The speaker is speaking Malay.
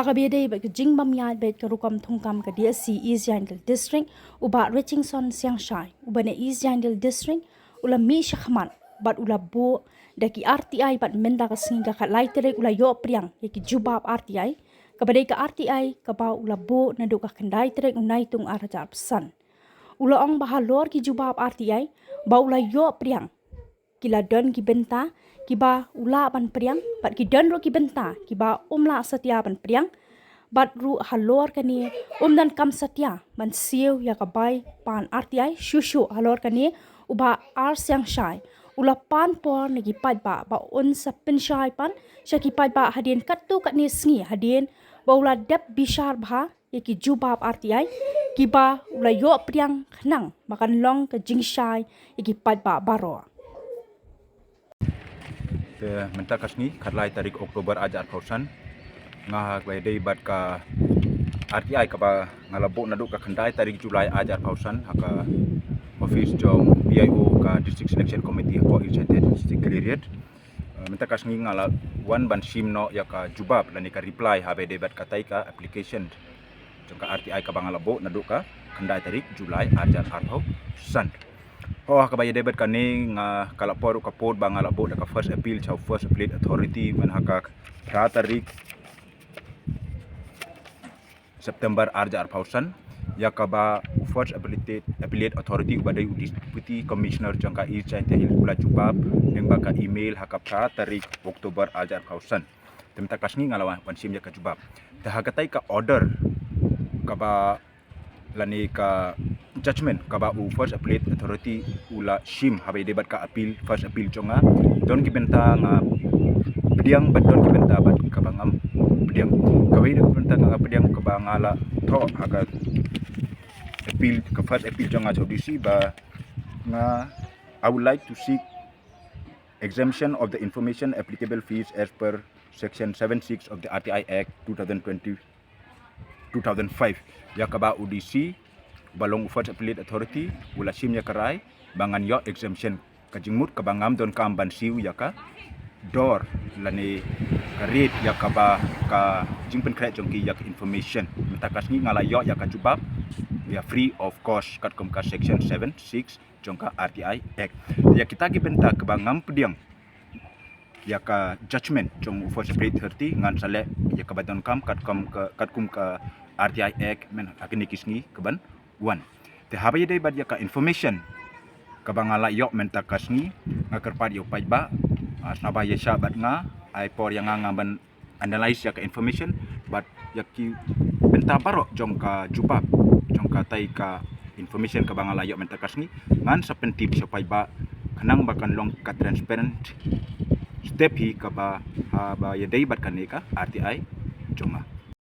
Hakabede ba jingbam ya bet ka rukam thungkam ka DSC East Jandal District uba Richingson Siangshai ubane East Jandal District ula mi shakhman bat ula bo daki RTI bat menda ka singa ka laitere ula yo priang yaki jubab RTI kabade ka RTI ka ba ula bo na do ka kendai tere unai tung arajar pesan ula ong bahalor ki jubab RTI ba ula yo priang kila don ki benta kiba ula ban priang bat ki don ro ki benta kiba umla setia ban priang bat ru halor kani dan kam setia man siu ya kabai pan RTI shushu halor kani uba ar siang shai ula pan por nagi pat ba sa pin shai pan shaki pat ba hadien katu katni sngi hadien ba ula dep bishar bha yaki jubab RTI kiba ula yo priang khnang makan long ke jing shai yaki pat ba baro Menta kasni khatlai tarik Oktober ajar pausan ngah dei bat ka RTI ka ba ngalabo na do ka khandai tarik Julai ajar pausan haka office jom BIO ka district selection committee ko irjeted secretariat menta kasni ngala wan ban simno ya ka jubab lani ka reply habe dei bat katai ka application jong ka RTI ka ba ngalabo na do ka khandai tarik Julai ajar pausan oh kabaya debat kani nga kalapor kapod bang alabo da ka first appeal chau first appellate authority man hakak tarik September arjar pausan ya kaba first appellate authority badai deputy commissioner jangka East Jandal Ula Jubab yang baka email hakap tarik Oktober arjar pausan temta kasni ngalawan pansim ya ka Jubab tahagatai ka order kaba lani ka judgment kaba first appellate authority ula shim habai debat ka appeal first appeal jonga don ki benta nga pediang bat don ki benta bat kabangam pediang kabai de benta nga pediang kabangala tho aga appeal ka first appeal jonga judisi ba nga I would like to seek exemption of the information applicable fees as per section 76 of the RTI Act 2005 yakaba UDC balong first appellate authority ula sim ya karai bangan yo exemption kajingmut kabangam don kamban siu yaka dor lani karit yakaba ka jingpen kret jongki yak information mentakas ni ngala yo yaka Jubab ya free of cost kat kom ka section 76 jongka RTI Act ya kita ki benta kabangam pediang yaka judgment jong first appellate authority ngan sale yakaba don kam kat kum ka RTI Act men akini kisni keban one te habai dei bad ka information kabangala yok menta kasni ngakerpad yok pajba asnaba ya sabat nga ai por yang ngaban analyze ya ka information but yaki benta barok jong ka Jubab jong ka tai ka information kabangala yok menta kasni ngan sapentip sa pajba kanang bakan long ka transparent step hi kaba haba ya dei bad kanika RTI jonga